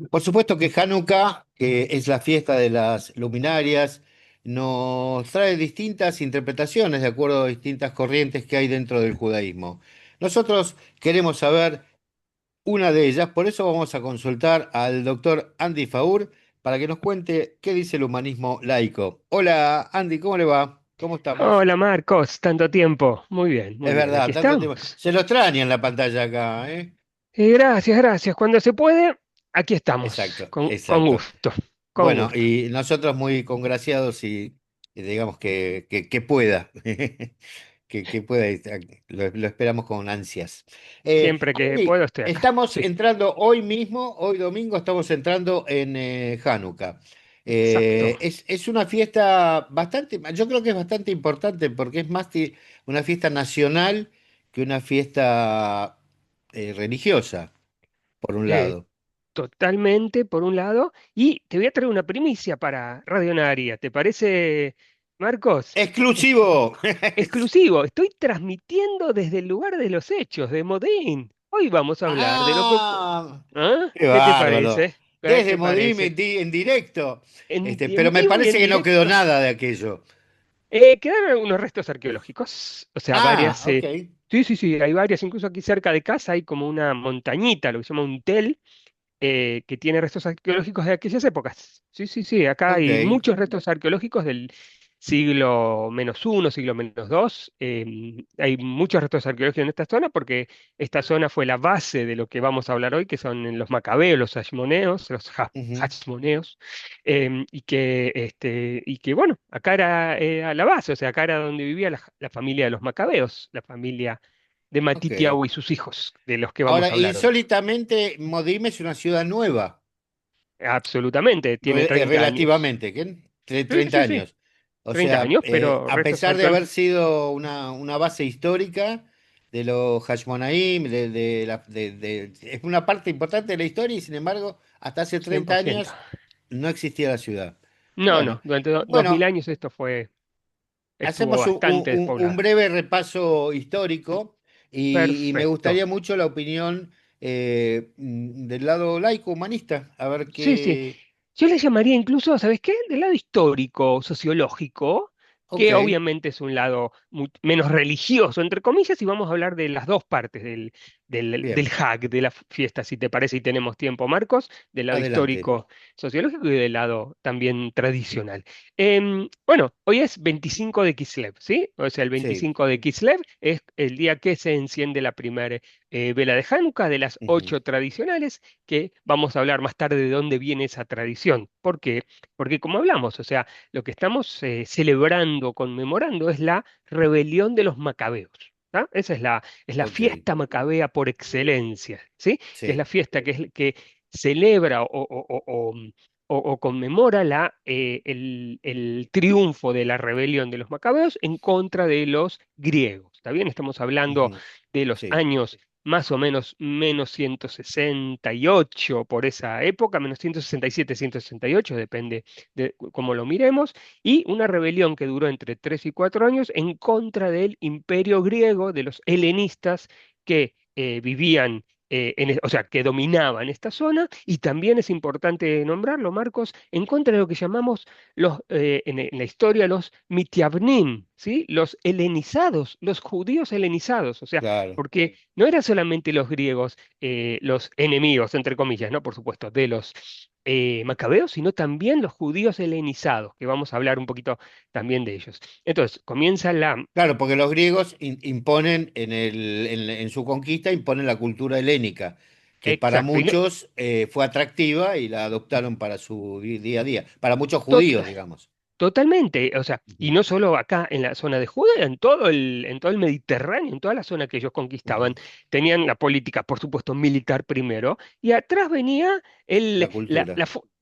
Por supuesto que Hanukkah, que es la fiesta de las luminarias, nos trae distintas interpretaciones de acuerdo a distintas corrientes que hay dentro del judaísmo. Nosotros queremos saber una de ellas, por eso vamos a consultar al doctor Andy Faur para que nos cuente qué dice el humanismo laico. Hola Andy, ¿cómo le va? ¿Cómo estamos? Hola Marcos, tanto tiempo. Es Muy bien, verdad, aquí tanto tiempo. estamos. Se lo extraña en la pantalla acá, ¿eh? Gracias, gracias. Cuando se puede, aquí estamos, Exacto, con exacto. gusto, con Bueno, gusto. y nosotros muy congraciados y digamos que pueda, que pueda, lo esperamos con ansias. Siempre que Andy, puedo estoy acá. estamos Sí, entrando hoy mismo, hoy domingo, estamos entrando en Hanukkah. exacto. Es una fiesta bastante, yo creo que es bastante importante porque es más una fiesta nacional que una fiesta religiosa, por un Eh, lado. Totalmente, por un lado. Y te voy a traer una primicia para Radionaria. ¿Te parece, Marcos? ¡Exclusivo! Exclusivo. Estoy transmitiendo desde el lugar de los hechos, de Modín. Hoy vamos a hablar de lo que... Ah, ¿Ah? qué ¿Qué te bárbaro. parece? ¿Qué Desde te Modim parece? en directo. Pero En me vivo y parece en que no quedó directo. nada de aquello. Quedaron algunos restos arqueológicos, o sea, Ah, varias. ok, Sí, sí, sí, hay varias, incluso aquí cerca de casa hay como una montañita, lo que se llama un tel, que tiene restos arqueológicos de aquellas épocas. Sí, sí, sí, acá ok. hay muchos restos arqueológicos del siglo -1, siglo -2. Hay muchos restos arqueológicos en esta zona porque esta zona fue la base de lo que vamos a hablar hoy, que son en los macabeos, los hashmoneos, Ujú, hashmoneos, y que bueno, acá era la base, o sea, acá era donde vivía la familia de los macabeos, la familia de ok. Matitiahu y sus hijos, de los que vamos Ahora, a hablar hoy. insólitamente, Modim es una ciudad nueva, Absolutamente, tiene 30 años. relativamente, ¿qué? Sí, 30 sí, sí, años. O 30 sea, años, pero a restos pesar de haber arqueológicos sido una base histórica de los Hashmonaim, es una parte importante de la historia y sin embargo, hasta hace 30 100%. años no existía la ciudad. No, no, Bueno, durante 2000 bueno, años estuvo hacemos bastante un despoblada. breve repaso histórico y me Perfecto. gustaría mucho la opinión del lado laico humanista, a ver Sí, sí. qué... Yo le llamaría incluso, ¿sabes qué? Del lado histórico, sociológico, Ok, que obviamente es un lado menos religioso, entre comillas, y vamos a hablar de las dos partes del bien, Hag, de la fiesta, si te parece y tenemos tiempo, Marcos, del lado adelante. histórico, sociológico y del lado también tradicional. Bueno, hoy es 25 de Kislev, ¿sí? O sea, el Sí. 25 de Kislev es el día que se enciende la primera vela de Hanukkah, de las Ujú, 8 tradicionales que vamos a hablar más tarde de dónde viene esa tradición. ¿Por qué? Porque como hablamos, o sea, lo que estamos celebrando, conmemorando es la rebelión de los macabeos. ¿Tá? Esa es la ok, fiesta macabea por excelencia, ¿sí? Que es la sí. fiesta que celebra o conmemora el triunfo de la rebelión de los macabeos en contra de los griegos. ¿Está bien? Estamos hablando Ujú, de los sí. años más o menos menos 168 por esa época, menos 167, 168, depende de cómo lo miremos, y una rebelión que duró entre 3 y 4 años en contra del imperio griego, de los helenistas que vivían, o sea, que dominaban esta zona, y también es importante nombrarlo, Marcos, en contra de lo que llamamos en la historia los mitiavnim, ¿sí? Los helenizados, los judíos helenizados, o sea, Claro. porque no eran solamente los griegos los enemigos, entre comillas, ¿no? Por supuesto, de los macabeos, sino también los judíos helenizados, que vamos a hablar un poquito también de ellos. Entonces, comienza la... Claro, porque los griegos imponen en su conquista, imponen la cultura helénica, que para Exacto, y no, muchos fue atractiva y la adoptaron para su día a día. Para muchos to- judíos, digamos. totalmente, o sea, y Ujú, no solo acá en la zona de Judea, en todo el Mediterráneo, en toda la zona que ellos conquistaban, ujú. tenían la política, por supuesto, militar primero, y atrás venía La cultura.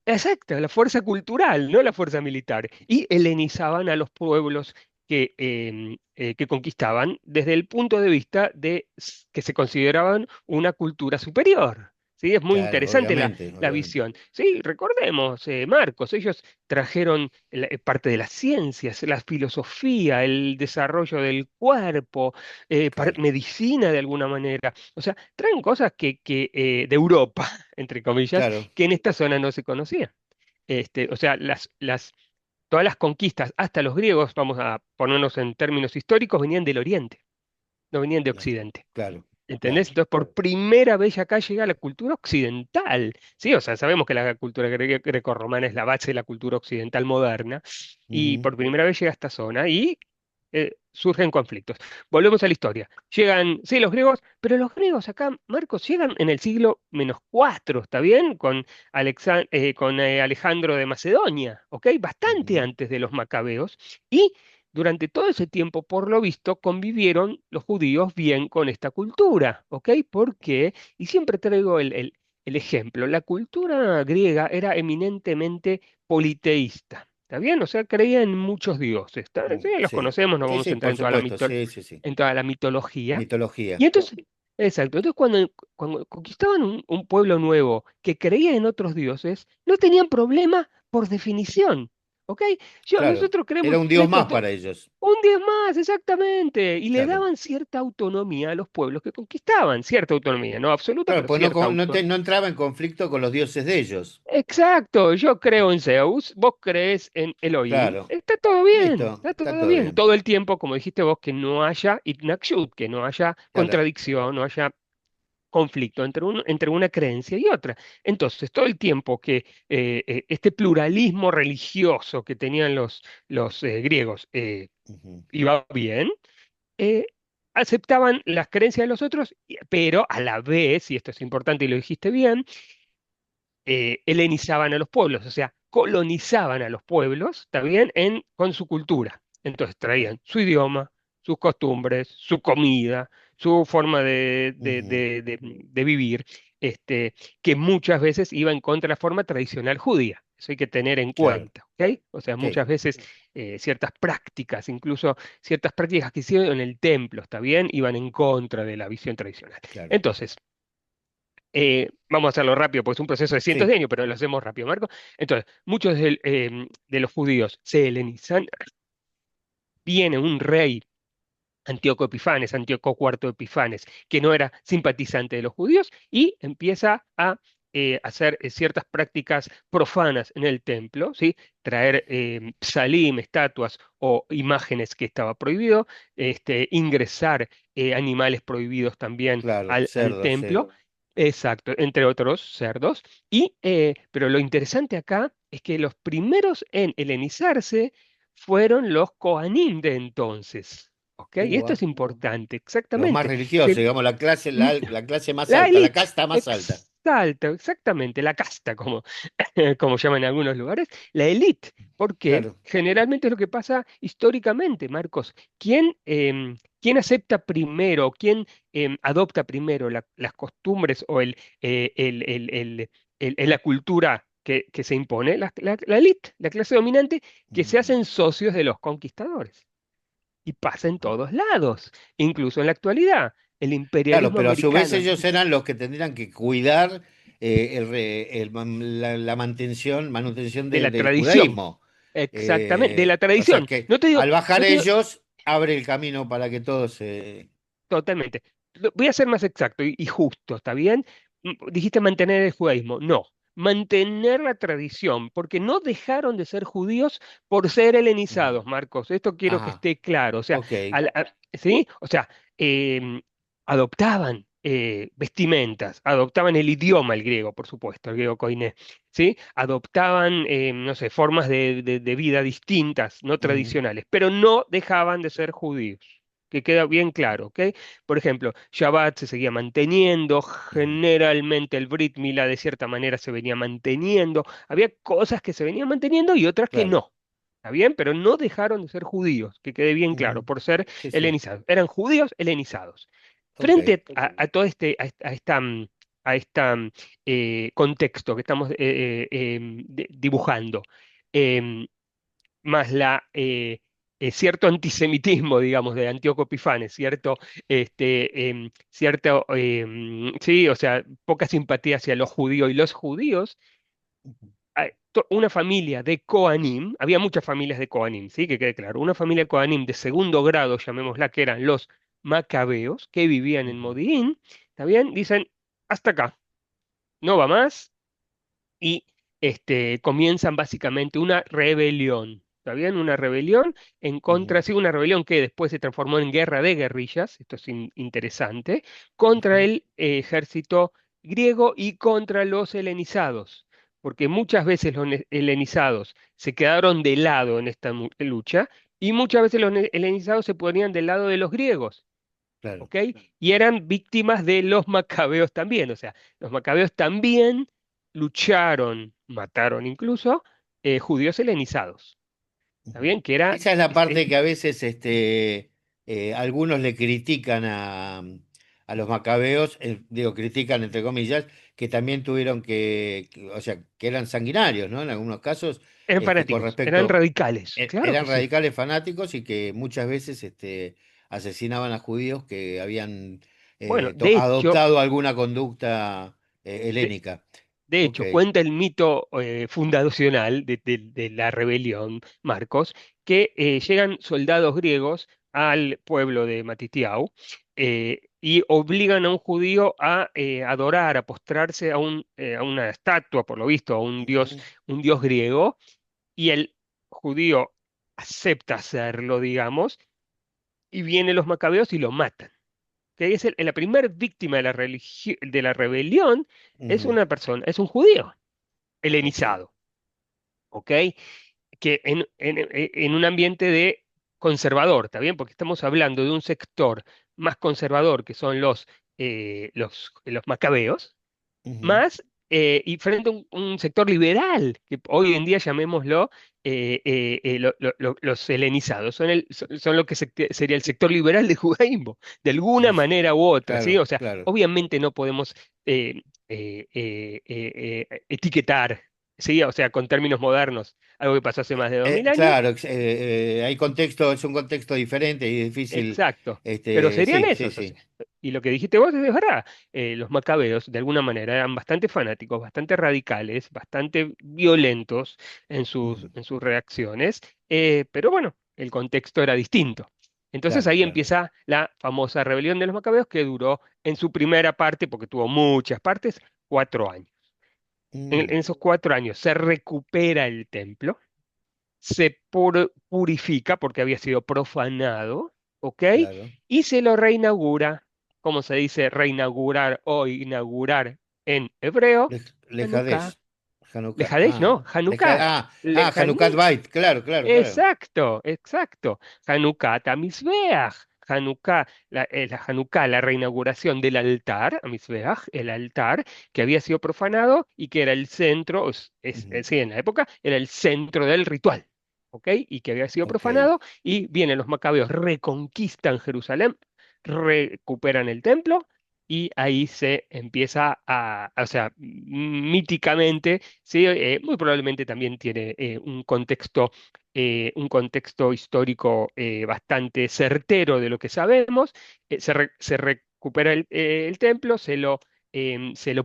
exacto, la fuerza cultural, no la fuerza militar, y helenizaban a los pueblos que conquistaban desde el punto de vista de que se consideraban una cultura superior. ¿sí? Es muy Claro, interesante obviamente, la obviamente. visión. Sí, recordemos, Marcos, ellos trajeron parte de las ciencias, la filosofía, el desarrollo del cuerpo, Claro, medicina de alguna manera. O sea, traen cosas de Europa, entre comillas, claro. que en esta zona no se conocían. O sea, todas las conquistas, hasta los griegos, vamos a ponernos en términos históricos, venían del Oriente, no venían de Claro, Occidente. claro, ¿Entendés? claro. Entonces, por primera vez acá llega la cultura occidental. Sí, o sea, sabemos que la cultura grecorromana es la base de la cultura occidental moderna, y Ujú. por primera vez llega a esta zona y surgen conflictos. Volvemos a la historia. Llegan, sí, los griegos, pero los griegos acá, Marcos, llegan en el siglo -4, ¿está bien? Con Alejandro de Macedonia, ¿ok? Bastante Ujú. antes de los macabeos. Y durante todo ese tiempo, por lo visto, convivieron los judíos bien con esta cultura, ¿ok? ¿Por qué? Y siempre traigo el ejemplo. La cultura griega era eminentemente politeísta, ¿está bien? O sea, creía en muchos dioses. Sí, los Sí, conocemos, no sí, vamos a sí, entrar por en toda la supuesto, sí, sí, sí. en toda la mitología. Mitología, Y entonces, exacto, entonces cuando conquistaban un pueblo nuevo que creía en otros dioses, no tenían problema por definición, ¿ok? claro. Nosotros Era creemos un en dios más para ellos, un dios más, exactamente, y le claro. daban cierta autonomía a los pueblos que conquistaban, cierta autonomía, no absoluta, Claro, pero pues cierta no autonomía. entraba en conflicto con los dioses de ellos. Exacto, yo Ujú. creo en Zeus, vos crees en Elohim, Claro, está todo bien, listo, está está todo todo bien. bien. Todo el tiempo, como dijiste vos, que no haya itnakshut, que no haya Claro. contradicción, no haya conflicto entre una creencia y otra. Entonces, todo el tiempo que este pluralismo religioso que tenían los griegos Ujú. iba bien, eh, aceptaban las creencias de los otros, pero a la vez, y esto es importante y lo dijiste bien, helenizaban a los pueblos, o sea, colonizaban a los pueblos, ¿está bien? Con su cultura. Entonces Claro. traían su idioma, sus costumbres, su comida, su forma Ujú. de vivir, que muchas veces iba en contra de la forma tradicional judía. Eso hay que tener en Claro, cuenta, ¿ok? O sea, sí, muchas veces ciertas prácticas, incluso ciertas prácticas que hicieron en el templo, ¿está bien? Iban en contra de la visión tradicional. claro. Entonces, vamos a hacerlo rápido, porque es un proceso de cientos de Sí. años, pero lo hacemos rápido, Marco. Entonces, muchos de los judíos se helenizan. Viene un rey, Antíoco Epifanes, Antíoco IV Epifanes, que no era simpatizante de los judíos y empieza a hacer ciertas prácticas profanas en el templo, ¿sí? Traer psalim, estatuas o imágenes que estaba prohibido, ingresar animales prohibidos también Claro, al cerdo, sí. templo. Exacto, entre otros cerdos. Pero lo interesante acá es que los primeros en helenizarse fueron los Kohanim de entonces. ¿Ok? Y esto es Ua. importante, Los más exactamente. religiosos, Se- digamos, mm, la clase más la alta, la élite, casta más alta. exactamente, la casta, como, como llaman en algunos lugares, la élite, porque Claro. generalmente es lo que pasa históricamente, Marcos. ¿Quién acepta primero, quién adopta primero las costumbres o la cultura que se impone? La élite, la clase dominante, que se Ujú. hacen socios de los conquistadores. Y pasa en todos lados, incluso en la actualidad. El Claro, imperialismo pero a su vez americano ellos eran los que tendrían que cuidar la manutención de la del tradición, judaísmo. exactamente, de la O sea tradición. que No te digo, al bajar no te digo, ellos, abre el camino para que todos se... totalmente. Voy a ser más exacto y justo, ¿está bien? Dijiste mantener el judaísmo. No, mantener la tradición, porque no dejaron de ser judíos por ser Ujú. helenizados, Marcos. Esto quiero que Ajá, esté claro. O sea, ok. ¿sí? O sea, adoptaban vestimentas, adoptaban el idioma, el griego, por supuesto, el griego koiné, ¿sí? Adoptaban, no sé, formas de vida distintas, no Ujú. tradicionales, pero no dejaban de ser judíos. Que queda bien claro, ¿ok? Por ejemplo, Shabbat se seguía manteniendo, Ujú. generalmente el Brit Milá de cierta manera se venía manteniendo, había cosas que se venían manteniendo y otras que Claro. no, ¿está bien? Pero no dejaron de ser judíos, que quede bien claro, Ujú. por ser Sí, sí. helenizados, eran judíos helenizados. Ok. Frente a todo a esta contexto que estamos dibujando, em, más cierto antisemitismo, digamos, de Antíoco Epifanes, sí, o sea, poca simpatía hacia los judíos. Y los judíos, una familia de Coanim, había muchas familias de Coanim, sí, que quede claro, una familia de Coanim de segundo grado, llamémosla, que eran los macabeos, que vivían en Ujú, Modi'in, ¿está bien? Dicen, hasta acá, no va más, y comienzan básicamente una rebelión. ¿Está bien? Una rebelión en contra, ujú, sí, una rebelión que después se transformó en guerra de guerrillas, esto es interesante, contra ujú, el ejército griego y contra los helenizados, porque muchas veces los helenizados se quedaron de lado en esta lucha y muchas veces los helenizados se ponían del lado de los griegos. claro. ¿Ok? Y eran víctimas de los macabeos también, o sea, los macabeos también lucharon, mataron incluso, judíos helenizados, ¿está Ujú. bien? Que era, Esa es la parte que a veces algunos le critican a los macabeos, digo, critican entre comillas, que también tuvieron o sea, que eran sanguinarios, ¿no? En algunos casos, eran con fanáticos, eran respecto, radicales, claro que eran sí. radicales fanáticos y que muchas veces asesinaban a judíos que habían Bueno, de hecho, adoptado alguna conducta de, helénica. de Ok. hecho, cuenta el mito fundacional de la rebelión, Marcos, que llegan soldados griegos al pueblo de Matitiao y obligan a un judío a adorar, a postrarse a una estatua, por lo visto, a Ujú, un dios griego, y el judío acepta hacerlo, digamos, y vienen los macabeos y lo matan. Que es la primer víctima de de la rebelión, es ujú, una persona, es un judío ok. helenizado. ¿Ok? Que en un ambiente de conservador, ¿está bien? Porque estamos hablando de un sector más conservador, que son los macabeos, Ujú, más y frente a un sector liberal, que hoy en día llamémoslo los helenizados, son lo que sería el sector liberal del judaísmo, de alguna es- manera u otra, ¿sí? claro, O sea, claro. obviamente no podemos etiquetar, ¿sí? O sea, con términos modernos, algo que pasó hace más de 2000 años. Claro, hay contexto, es un contexto diferente y es difícil. Exacto. Pero serían Sí, sí, esos. O sea, sí. y lo que dijiste vos es verdad. Los macabeos, de alguna manera, eran bastante fanáticos, bastante radicales, bastante violentos Ujú, en sus reacciones. Pero bueno, el contexto era distinto. Entonces claro, ahí claro. empieza la famosa rebelión de los macabeos que duró en su primera parte, porque tuvo muchas partes, 4 años. En Mm, esos 4 años se recupera el templo, se purifica porque había sido profanado, ¿ok? claro. Y se lo reinaugura, como se dice reinaugurar o inaugurar en hebreo, Hanukkah. Lejadesh. Hanukkah. Lejadesh, no, Hanukkah. Hanukkah Bait, claro, claro, claro. Exacto, exacto. Hanukkah Mizbeach. Hanukkah, la Hanukkah, la reinauguración del altar, a Mizbeach, el altar que había sido profanado y que era el centro, Ujú, sí, en la época, era el centro del ritual, ¿ok? Y que había sido ok, profanado y vienen los macabeos, reconquistan Jerusalén, recuperan el templo y ahí se empieza o sea, míticamente, sí, muy probablemente también tiene un contexto histórico bastante certero de lo que sabemos. Se recupera el templo, se lo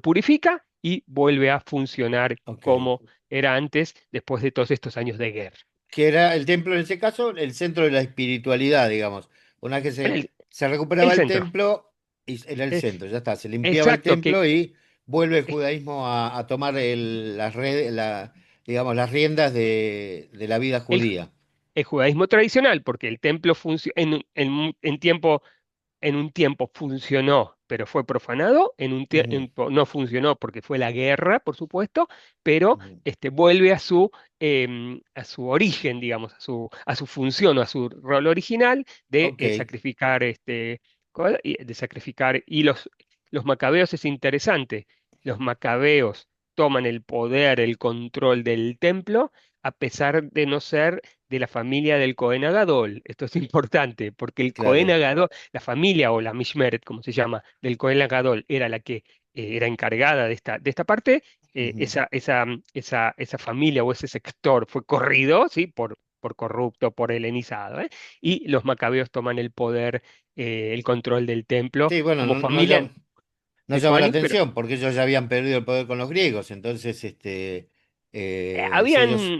purifica y vuelve a funcionar ok. como era antes, después de todos estos años de guerra. Que era el templo en ese caso, el centro de la espiritualidad, digamos. Una vez que Era se el recuperaba el centro. templo, era el Eh, centro, ya está, se limpiaba el exacto, templo y vuelve el es judaísmo a tomar digamos, las riendas de la vida el, judía. el judaísmo tradicional, porque el templo en un tiempo funcionó, pero fue profanado, en un Ujú, tiempo no funcionó porque fue la guerra, por supuesto, pero ujú. vuelve a su origen, digamos, a su función o a su rol original de Ok, sacrificar, de sacrificar. Y los macabeos es interesante. Los macabeos toman el poder, el control del templo, a pesar de no ser de la familia del Cohen Agadol. Esto es importante, porque el Cohen claro. Agadol, la familia o la Mishmeret, como se llama, del Cohen Agadol, era la que era encargada de esta parte. Ujú, Esa familia o ese sector fue corrido, ¿sí? por corrupto, por helenizado, ¿eh? Y los macabeos toman el poder, el control del templo Sí, bueno, como familia no de llama la Juani, pero atención porque ellos ya habían perdido el poder con los griegos, entonces, si ellos,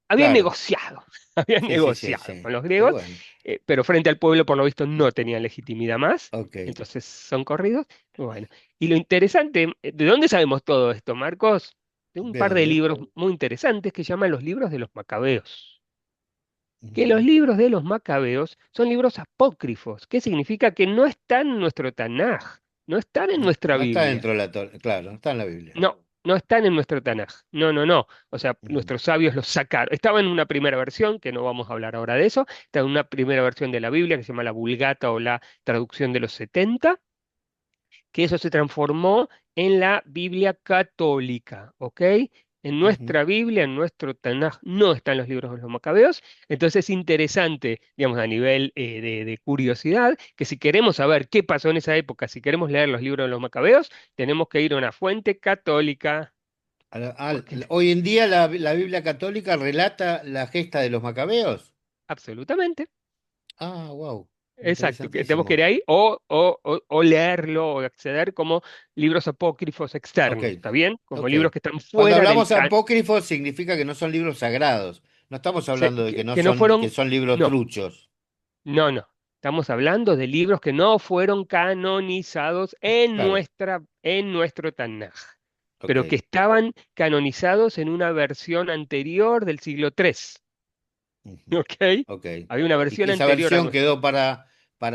habían claro, negociado, habían sí, sí, sí, negociado sí. con los Y griegos, bueno, pero frente al pueblo, por lo visto, no tenían legitimidad más, ok, entonces son corridos. Bueno, y lo interesante, ¿de dónde sabemos todo esto, Marcos? De un ¿de par de dónde? libros muy interesantes que llaman los libros de los macabeos. Que los Ujú. libros de los macabeos son libros apócrifos, que significa que no están en nuestro Tanaj, no están en No, nuestra no está Biblia. dentro de claro, no está en la Biblia. No, no están en nuestro Tanaj. No, no, no. O sea, Ujú. nuestros sabios los sacaron. Estaba en una primera versión, que no vamos a hablar ahora de eso. Está en una primera versión de la Biblia que se llama la Vulgata o la traducción de los 70, que eso se transformó en la Biblia católica, ¿ok? En Ujú. nuestra Biblia, en nuestro Tanaj, no están los libros de los macabeos. Entonces es interesante, digamos, a nivel de curiosidad, que si queremos saber qué pasó en esa época, si queremos leer los libros de los macabeos, tenemos que ir a una fuente católica. Porque Hoy en día la Biblia católica relata la gesta de los macabeos. absolutamente, Ah, wow, exacto, que tenemos que ir interesantísimo. ahí o leerlo o acceder como libros apócrifos Ok, externos, ¿está bien? Como ok. libros que están Cuando fuera del hablamos can, apócrifos significa que no son libros sagrados. No estamos hablando de que no que no son, que fueron, son libros no, truchos. no, no. Estamos hablando de libros que no fueron canonizados Claro, en nuestro Tanaj, ok. pero que estaban canonizados en una versión anterior del siglo III. Ujú. ¿Ok? Ok. Había una Y que versión esa anterior a versión nuestra. quedó para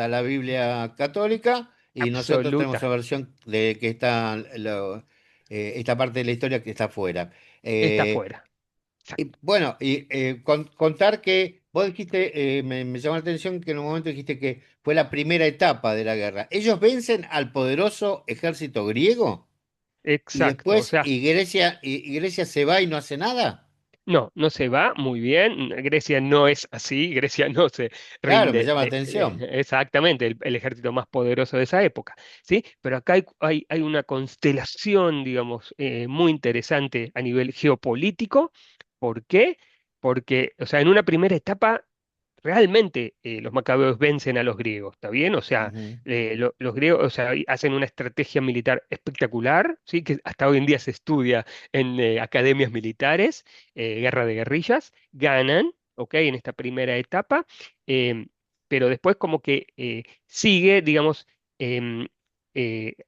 la Biblia católica y nosotros tenemos Absoluta. la versión de que está esta parte de la historia que está afuera. Está Eh, fuera. y Exacto. bueno, y contar que vos dijiste, me llamó la atención que en un momento dijiste que fue la primera etapa de la guerra. ¿Ellos vencen al poderoso ejército griego? Y Exacto. O después sea, y Grecia se va y no hace nada. no, no se va muy bien. Grecia no es así. Grecia no se Claro, me rinde. llama la atención. Exactamente, el ejército más poderoso de esa época. ¿Sí? Pero acá hay una constelación, digamos, muy interesante a nivel geopolítico. ¿Por qué? Porque, o sea, en una primera etapa realmente los macabeos vencen a los griegos, ¿está bien? O sea, Ujú. los griegos, o sea, hacen una estrategia militar espectacular, ¿sí? Que hasta hoy en día se estudia en academias militares, guerra de guerrillas, ganan, ¿ok? En esta primera etapa, em, pero después como que sigue, digamos, em,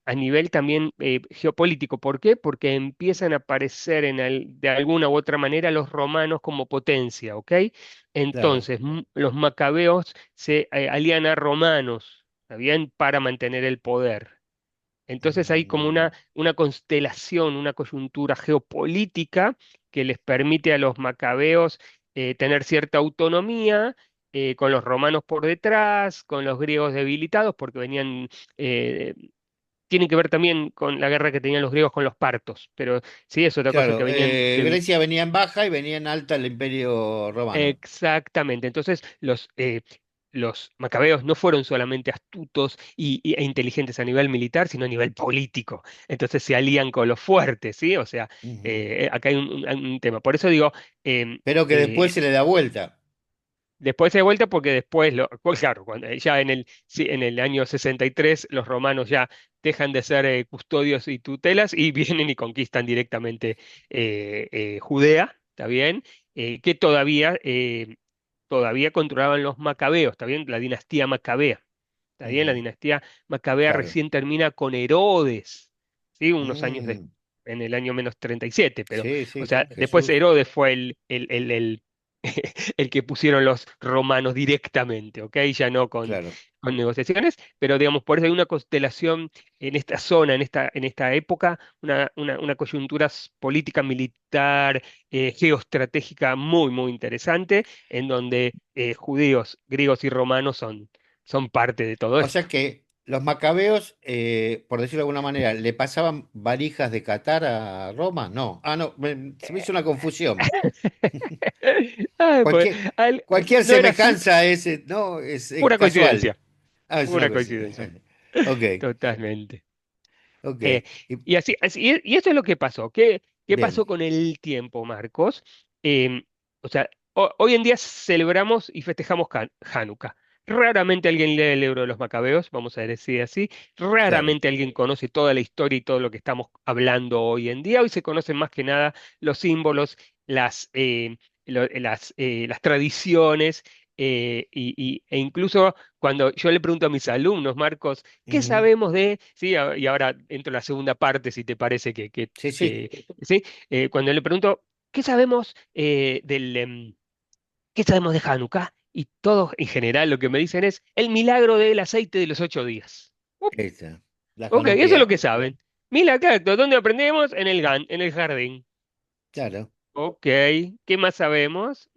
a nivel también geopolítico. ¿Por qué? Porque empiezan a aparecer de alguna u otra manera los romanos como potencia, ¿ok? Claro. Entonces, los macabeos se alían a romanos, ¿está bien? Para mantener el poder. Entonces hay como Mm, una constelación, una coyuntura geopolítica que les permite a los macabeos tener cierta autonomía, con los romanos por detrás, con los griegos debilitados, porque venían, eh, tiene que ver también con la guerra que tenían los griegos con los partos, pero sí, es otra cosa que claro, venían Grecia venía en baja y venía en alta el Imperio Romano. exactamente. Entonces, los macabeos no fueron solamente astutos e inteligentes a nivel militar, sino a nivel político. Entonces se alían con los fuertes, ¿sí? O sea, Ujú. acá hay un tema. Por eso digo, em, Pero que después se le da vuelta. después de vuelta, porque después, pues claro, ya sí, en el año 63 los romanos ya dejan de ser custodios y tutelas y vienen y conquistan directamente Judea, ¿está bien? Que todavía controlaban los macabeos, ¿está bien? La dinastía macabea, ¿está bien? La Ujú. dinastía macabea Claro. recién termina con Herodes, ¿sí? Unos años después, Mm, en el año menos 37, pero, sí, o sí, sea, después Jesús. Herodes fue el que pusieron los romanos directamente, ¿ok? Ya no Claro. con negociaciones, pero digamos, por eso hay una constelación en esta zona, en esta época, una coyuntura política, militar, geoestratégica muy, muy interesante, en donde judíos, griegos y romanos son parte de todo O sea esto. que los macabeos, por decirlo de alguna manera, ¿le pasaban valijas de Qatar a Roma? No. Ah, no, se me hizo una confusión. Ay, pues, Cualquier, cualquier no era así, semejanza es, no, es pura casual. coincidencia, Ah, es una pura cosita. coincidencia, Ok, totalmente. ok. Eh, Y y eso es lo que pasó. ¿Qué pasó bien. con el tiempo, Marcos? O sea, Hoy en día celebramos y festejamos Hanukkah. Raramente alguien lee el libro de los Macabeos, vamos a decir así. Claro. Raramente alguien conoce toda la historia y todo lo que estamos hablando hoy en día. Hoy se conocen más que nada los símbolos, las tradiciones, e incluso cuando yo le pregunto a mis alumnos, Marcos, ¿qué Ujú. sabemos de? Sí, y ahora entro en la segunda parte, si te parece Sí, sí, ¿sí? Cuando le pregunto, ¿qué sabemos ¿qué sabemos de Hanukkah? Y todos en general lo que me dicen es el milagro del aceite de los 8 días. esa, la Ok, eso es lo Januquía. que saben. Milagro, ¿dónde aprendemos? En el jardín. Claro, Ok, ¿qué más sabemos?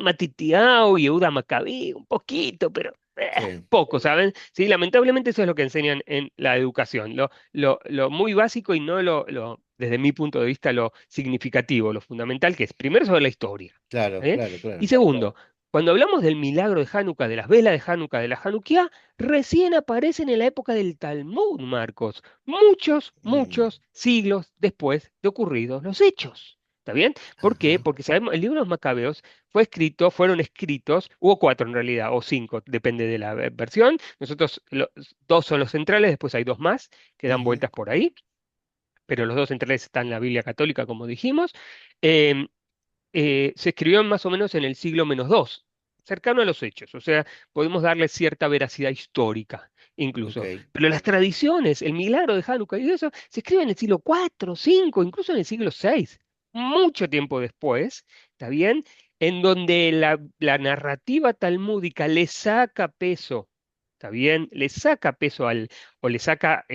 Matitiao, Yehuda Maccabi, un poquito, pero sí. poco, ¿saben? Sí, lamentablemente eso es lo que enseñan en la educación, lo muy básico y no desde mi punto de vista, lo significativo, lo fundamental, que es primero sobre la historia. Claro, ¿Eh? claro, Y claro. segundo, cuando hablamos del milagro de Hanukkah, de las velas de Hanukkah, de la Hanukkah, recién aparecen en la época del Talmud, Marcos, muchos, Mm. muchos siglos después de ocurridos los hechos. ¿Está bien? ¿Por qué? Ajá. Porque sabemos, el libro de los Macabeos fueron escritos, hubo cuatro en realidad, o cinco, depende de la versión. Nosotros, dos son los centrales, después hay dos más que dan Ujú. vueltas por ahí, pero los dos centrales están en la Biblia católica, como dijimos. Em, Se escribió más o menos en el siglo -2, cercano a los hechos, o sea, podemos darle cierta veracidad histórica Ok, incluso. Pero las tradiciones, el milagro de Hanukkah y eso, se escribe en el siglo IV, V, incluso en el siglo VI, mucho tiempo después, ¿está bien? En donde la narrativa talmúdica le saca peso, ¿está bien? Le saca peso o le saca,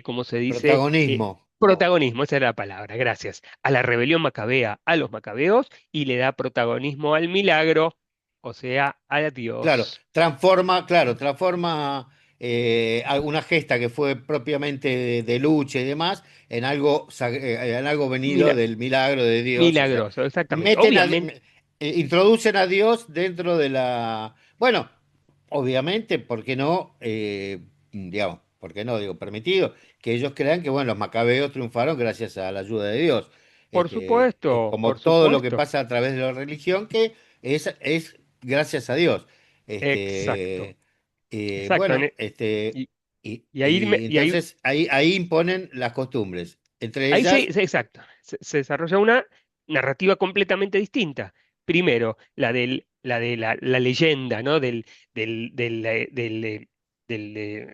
¿cómo se dice? protagonismo. Protagonismo, esa era la palabra, gracias. A la rebelión macabea, a los macabeos, y le da protagonismo al milagro, o sea, a Claro, Dios. transforma alguna gesta que fue propiamente de lucha y demás en algo venido Mila- del milagro de Dios. O sea, Milagroso, exactamente. meten a, Obviamente, introducen a Dios dentro de la. Bueno, obviamente, ¿por qué no? Digamos, ¿por qué no? Digo, permitido que ellos crean que, bueno, los macabeos triunfaron gracias a la ayuda de Dios. Es por como todo lo que supuesto. pasa a través de la religión, que es gracias a Dios. Exacto, Este, exacto. bueno, Y, y, y ahí, y entonces ahí imponen las costumbres. Entre ahí ellas, exacto, se desarrolla una narrativa completamente distinta. Primero, la leyenda, ¿no? Del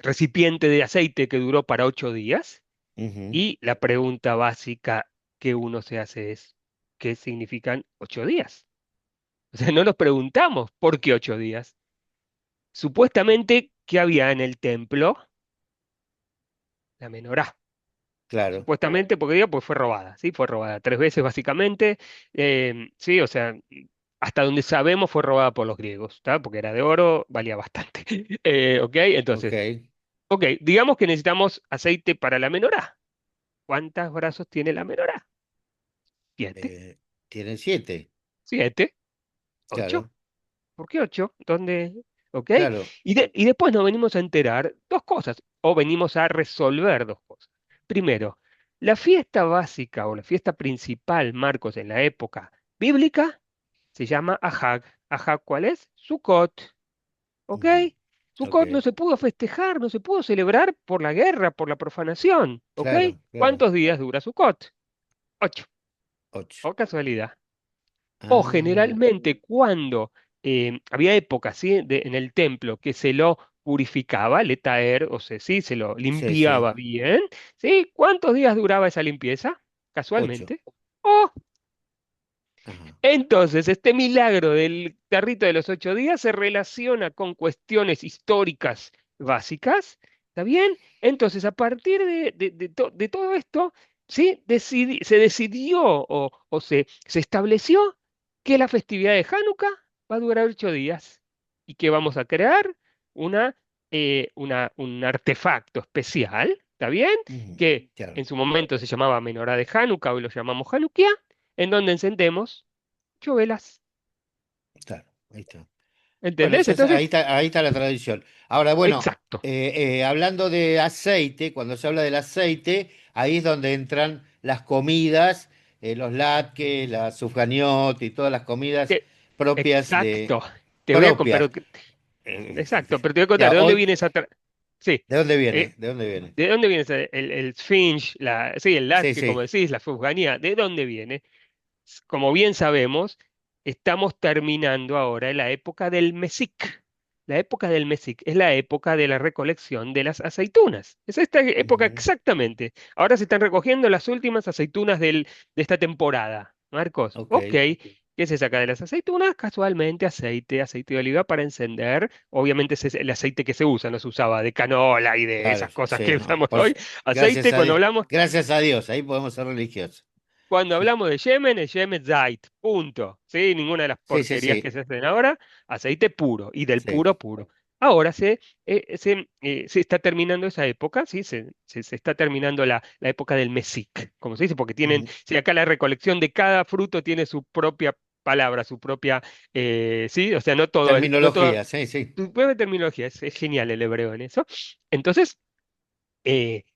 recipiente de aceite que duró para 8 días. ujú, Y la pregunta básica que uno se hace es, ¿qué significan 8 días? O sea, no nos preguntamos por qué 8 días. Supuestamente, ¿qué había en el templo? La menorá. claro, Supuestamente, porque digo, pues fue robada, ¿sí? Fue robada 3 veces básicamente, sí, o sea, hasta donde sabemos fue robada por los griegos, ¿está? Porque era de oro, valía bastante. ¿Ok? ok. Entonces, ok, digamos que necesitamos aceite para la menorá. ¿Cuántos brazos tiene la menorá? 7, Tienen 7, 7, 8. claro, ¿Por qué 8? ¿Dónde? ¿Ok? claro. Y después nos venimos a enterar dos cosas, o venimos a resolver dos cosas. Primero, la fiesta básica o la fiesta principal, Marcos, en la época bíblica, se llama Ahag. ¿Ahag cuál es? Sukkot. ¿Ok? Ujú, ok, Sukkot no se pudo festejar, no se pudo celebrar por la guerra, por la profanación. ¿Ok? claro, claro. ¿Cuántos días dura Sukkot? 8. 8. ¿O casualidad? O Ah, generalmente cuando había épocas, ¿sí? En el templo que se lo purificaba, letaer, o sea, sí, se lo sí, sí, limpiaba bien, ¿sí? ¿Cuántos días duraba esa limpieza? 8. Casualmente. Oh, Ajá. entonces este milagro del carrito de los 8 días se relaciona con cuestiones históricas básicas, ¿está bien? Entonces, a partir de todo esto, ¿sí? Se decidió o se estableció que la festividad de Hanukkah va a durar 8 días y que vamos a crear un artefacto especial, ¿está bien? Ujú, Que claro, en su momento se llamaba Menorá de Hanukkah, hoy lo llamamos Hanukkah, en donde encendemos 8 velas. claro, ahí está. Bueno, ¿Entendés? Entonces, ahí está la tradición. Ahora, bueno, exacto. hablando de aceite, cuando se habla del aceite, ahí es donde entran las comidas los latkes, la sufganiot y todas las comidas Te- propias de... exacto. Te voy a Propias. exacto, pero te voy a contar, Ya, ¿de dónde hoy, viene esa sí. ¿de dónde eh, viene? ¿De dónde viene? ¿De dónde viene el Sphinx, sí, el Sí, latke, como sí. decís, la sufganía? ¿De dónde viene? Como bien sabemos, estamos terminando ahora la época del Mesic. La época del Mesic es la época de la recolección de las aceitunas. Es esta época Ujú. exactamente. Ahora se están recogiendo las últimas aceitunas de esta temporada. Marcos, Ok, ok. ¿Qué se saca de las aceitunas? Casualmente aceite de oliva para encender. Obviamente ese es el aceite que se usa, no se usaba de canola y de claro, esas cosas sí, que no. usamos hoy. Gracias Aceite, a cuando Dios. hablamos Gracias a Dios, ahí podemos ser religiosos. cuando hablamos de Yemen, es Yemen Zait, punto. ¿Sí? Ninguna de las Sí, sí, porquerías que sí, se hacen ahora, aceite puro y del sí. puro puro. Ahora se está terminando esa época, ¿sí? Se está terminando la época del Mesic, como se dice, porque tienen, Ujú. si acá la recolección de cada fruto tiene su propia palabra, su propia, ¿sí? O sea, no todo, Terminología, sí, sí. su propia terminología, es genial el hebreo en eso. Entonces,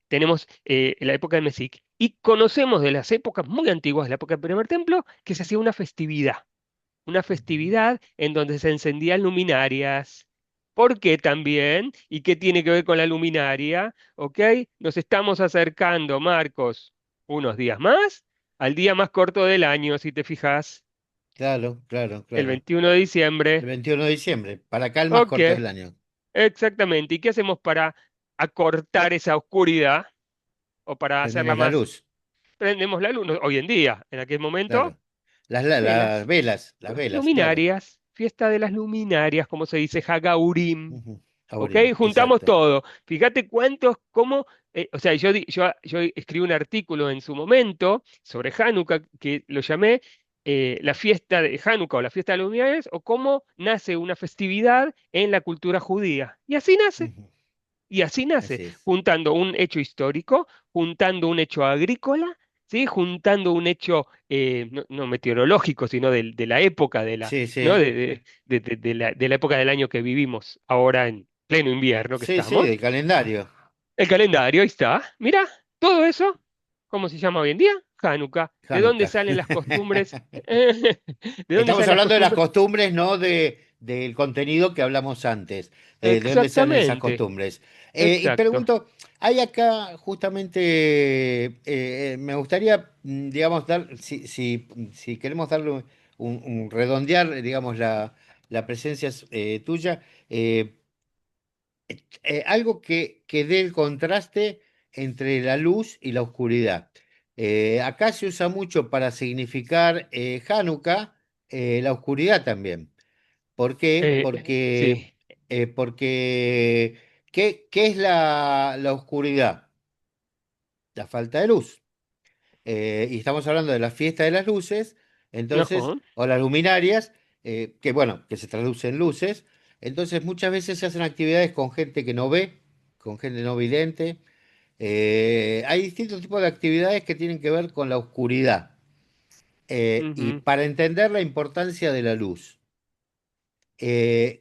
tenemos la época de Mesic y conocemos de las épocas muy antiguas, de la época del primer templo, que se hacía una Ujú. festividad en donde se encendían luminarias. ¿Por qué también? ¿Y qué tiene que ver con la luminaria? ¿Ok? Nos estamos acercando, Marcos, unos días más al día más corto del año, si te fijas, Claro, claro, el claro. 21 de El diciembre. 21 de diciembre, para acá el más Ok, corto del año. exactamente. ¿Y qué hacemos para acortar esa oscuridad o para hacerla Prendemos la más? luz, Prendemos la luz, hoy en día, en aquel momento, claro. Las velas, velas, las velas, claro. luminarias, fiesta de las luminarias, como se dice, Hagaurim, Ujú. ¿ok? Aurim, Juntamos exacto. todo. Fíjate cuántos, cómo, o sea, yo escribí un artículo en su momento sobre Hanukkah que lo llamé la fiesta de Hanukkah o la fiesta de las luminarias o cómo nace una festividad en la cultura judía. Y así nace. Ujú. Y así nace, Así es. juntando un hecho histórico, juntando un hecho agrícola, ¿sí? Juntando un hecho no meteorológico, sino de la época Sí, ¿no? sí. De la época del año que vivimos, ahora en pleno invierno que Sí, sí, estamos. de calendario. El calendario, ahí está. Mira, todo eso, ¿cómo se llama hoy en día? Hanukkah. ¿De dónde Hanukkah. salen las costumbres? ¿De dónde Estamos salen las hablando de las costumbres? costumbres, no del contenido que hablamos antes, de dónde salen esas Exactamente, costumbres. Y exacto. pregunto, hay acá justamente, me gustaría, digamos, si queremos darle redondear, digamos, la presencia tuya, eh, algo que dé el contraste entre la luz y la oscuridad. Acá se usa mucho para significar Hanukkah, la oscuridad también. ¿Por qué? Sí. Porque ¿qué es la oscuridad? La falta de luz. Y estamos hablando de la fiesta de las luces, entonces, Ajá. o las luminarias, que bueno, que se traducen en luces. Entonces, muchas veces se hacen actividades con gente que no ve, con gente no vidente. Hay distintos tipos de actividades que tienen que ver con la oscuridad. Y Ujú. para entender la importancia de la luz,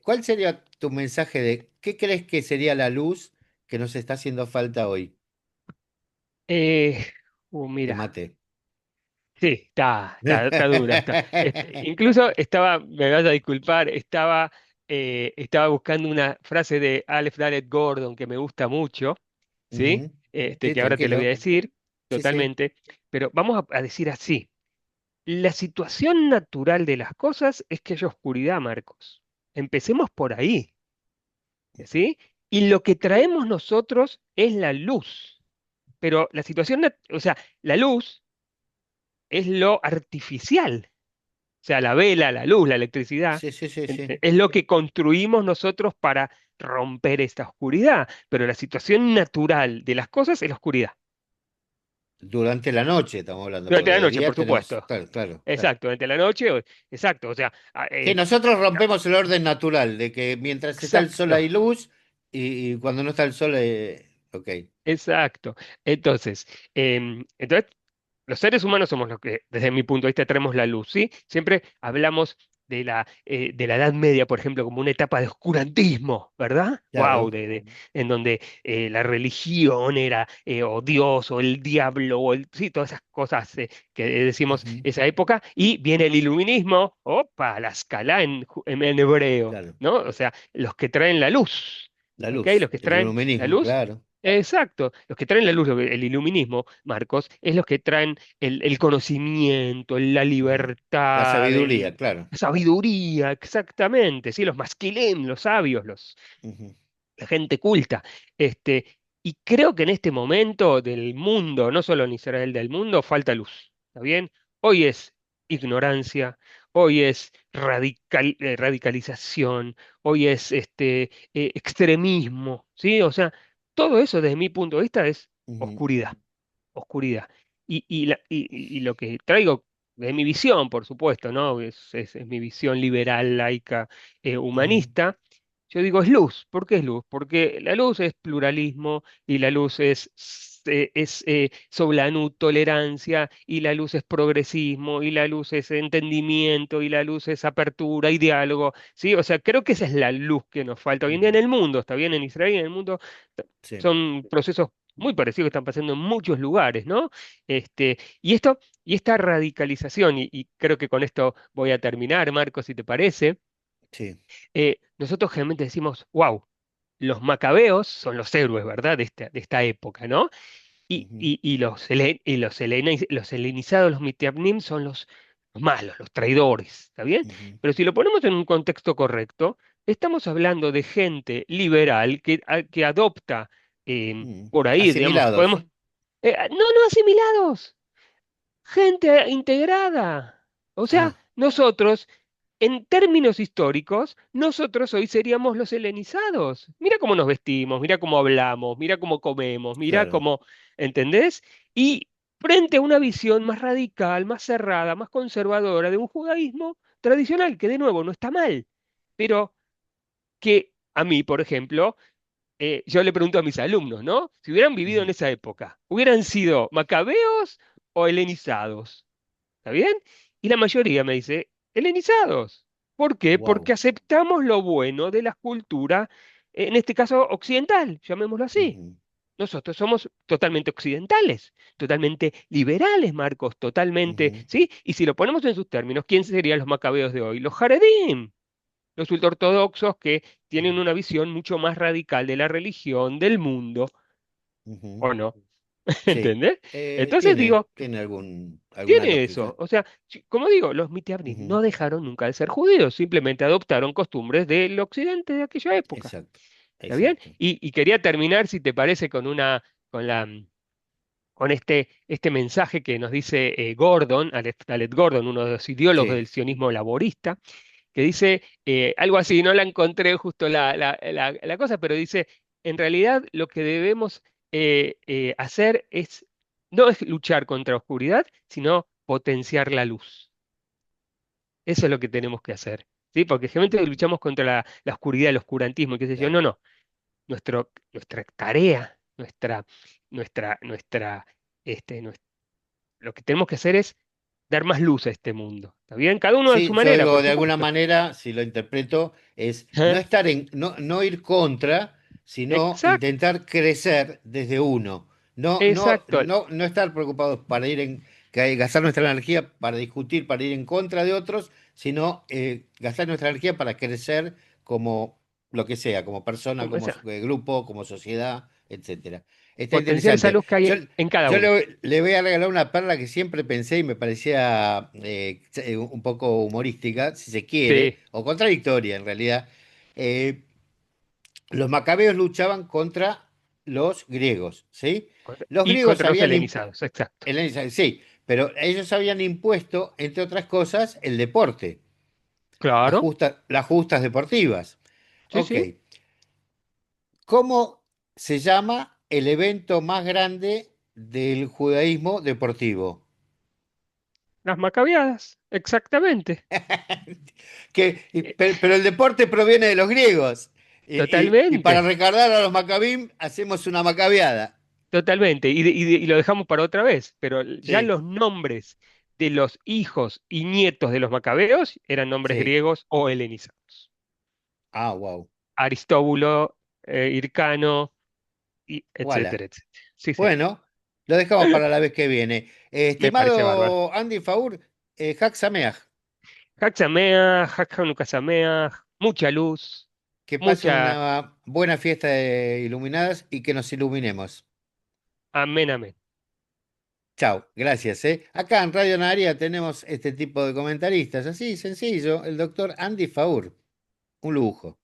¿cuál sería tu mensaje de qué crees que sería la luz que nos está haciendo falta hoy? Eh, Te mira, maté. sí, está dura. Incluso me vas a disculpar, estaba buscando una frase de Aleph Dalet Gordon que me gusta mucho, ¿sí? Ujú. Sí, Que ahora te lo voy a tranquilo. decir Sí, sí. totalmente, pero vamos a decir así. La situación natural de las cosas es que hay oscuridad, Marcos. Empecemos por ahí, ¿sí? Y lo que traemos nosotros es la luz. Pero la situación, o sea, la luz es lo artificial. O sea, la vela, la luz, la electricidad, Sí, sí, sí, sí. es lo que construimos nosotros para romper esta oscuridad. Pero la situación natural de las cosas es la oscuridad. Durante la noche estamos hablando, Durante porque la de noche, día por tenemos. supuesto. Claro, claro, claro. Exacto, durante la noche, exacto. O sea, Sí, nosotros rompemos el orden natural de que mientras está el sol exacto. hay luz y cuando no está el sol, ok. Exacto. Entonces, los seres humanos somos los que, desde mi punto de vista, traemos la luz, ¿sí? Siempre hablamos, de la Edad Media, por ejemplo, como una etapa de oscurantismo, ¿verdad? Wow, Claro. en donde la religión era o Dios o el diablo o sí, todas esas cosas que decimos Ujú. esa época, y viene el iluminismo, opa, la escala en hebreo, Claro. ¿no? O sea, los que traen la luz, La ¿ok? luz, Los que el traen la iluminismo, luz. claro. Exacto, los que traen la luz, el iluminismo, Marcos, es los que traen el conocimiento, la Ujú. La libertad, sabiduría, claro. la sabiduría, exactamente, ¿sí? Los masquilim, los sabios, Ujú. la gente culta. Y creo que en este momento del mundo, no solo en Israel, del mundo, falta luz. ¿Está bien? Hoy es ignorancia, hoy es radicalización, hoy es extremismo, ¿sí? O sea, todo eso desde mi punto de vista es Ujú. oscuridad, oscuridad. Y lo que traigo de mi visión, por supuesto, ¿no? Es mi visión liberal, laica, Ujú. humanista. Yo digo es luz. ¿Por qué es luz? Porque la luz es pluralismo y la luz es Soblanud, tolerancia, y la luz es progresismo y la luz es entendimiento y la luz es apertura y diálogo. ¿Sí? O sea, creo que esa es la luz que nos falta hoy en día en Ujú. el mundo. Está bien, en Israel y en el mundo Sí, son procesos muy parecidos que están pasando en muchos lugares, ¿no? Y esta radicalización, y creo que con esto voy a terminar, Marco, si te parece. sí. Nosotros generalmente decimos, wow, los macabeos son los héroes, ¿verdad? De esta época, ¿no? Y, Ujú. y, y los helenizados, los mitiapnim, son los malos, los traidores, ¿está bien? Ujú. Pero si lo ponemos en un contexto correcto, estamos hablando de gente liberal que adopta por ahí, digamos, Asimilados. no, no asimilados, gente integrada. O sea, Ah, nosotros, en términos históricos, nosotros hoy seríamos los helenizados. Mira cómo nos vestimos, mira cómo hablamos, mira cómo comemos, mira claro. cómo, ¿entendés? Y frente a una visión más radical, más cerrada, más conservadora de un judaísmo tradicional, que de nuevo no está mal, pero que a mí, por ejemplo, yo le pregunto a mis alumnos, ¿no? Si hubieran vivido en Ujú. esa época, ¿hubieran sido macabeos o helenizados? ¿Está bien? Y la mayoría me dice, helenizados. ¿Por qué? Porque Wow. aceptamos lo bueno de la cultura, en este caso occidental, llamémoslo así. Ujú. Nosotros somos totalmente occidentales, totalmente liberales, Marcos, totalmente, Ujú. ¿sí? Y si lo ponemos en sus términos, ¿quién serían los macabeos de hoy? Los Haredim, los ultraortodoxos que tienen una visión mucho más radical de la religión, del mundo, Ujú. ¿o no? Sí. ¿Entendés? Entonces Tiene, digo, tiene alguna tiene eso. lógica. O sea, como digo, los Mitiabnim Ujú. no dejaron nunca de ser judíos, simplemente adoptaron costumbres del occidente de aquella época. Exacto. ¿Está bien? Exacto. Y quería terminar, si te parece, con este mensaje que nos dice Gordon, Alet Gordon, uno de los ideólogos Sí. del sionismo laborista, que dice algo así, no la encontré justo la cosa, pero dice, en realidad lo que debemos hacer no es luchar contra oscuridad, sino potenciar la luz. Eso es lo que tenemos que hacer, ¿sí? Porque generalmente Ujú. luchamos contra la oscuridad, el oscurantismo, y qué sé yo. Claro. No, no. Nuestra tarea, nuestra, lo que tenemos que hacer es dar más luz a este mundo. ¿Está bien? Cada uno a su Sí, yo manera, digo, por de alguna supuesto. manera, si lo interpreto, es no ¿Eh? estar no ir contra, sino Exacto, intentar crecer desde uno. exacto. No estar preocupados para gastar nuestra energía para discutir, para ir en contra de otros, sino gastar nuestra energía para crecer como lo que sea, como persona, Como como esa, grupo, como sociedad, etcétera. Está potenciar esa interesante. luz que hay en cada Yo uno. le voy a regalar una perla que siempre pensé y me parecía un poco humorística, si se quiere, Sí. o contradictoria en realidad. Eh, los macabeos luchaban contra los griegos, ¿sí? Los Y griegos contra los habían helenizados, exacto. sí, pero ellos habían impuesto, entre otras cosas, el deporte, Claro, las justas deportivas. sí, Ok, sí. ¿cómo se llama el evento más grande del judaísmo deportivo? Las macabeadas, exactamente. Eh, Pero el deporte proviene de los griegos. Y para Totalmente, recordar a los macabim, hacemos una macabeada. totalmente. Y lo dejamos para otra vez, pero ya Sí, los nombres. de los hijos y nietos de los macabeos eran nombres Sí. griegos o helenizados. Ah, wow. Aristóbulo, Hircano, y Voilà. etcétera, etcétera. Sí, señor. Bueno, lo dejamos para la vez que viene. Me parece bárbaro. Estimado Andy Faur, Hak Sameach, Haxamea, Hanukkah, mucha luz, que pasen mucha una buena fiesta de iluminadas y que nos iluminemos. amén, amén. Chao, gracias, ¿eh? Acá en Radio Naria tenemos este tipo de comentaristas, así sencillo, el doctor Andy Faur, un lujo.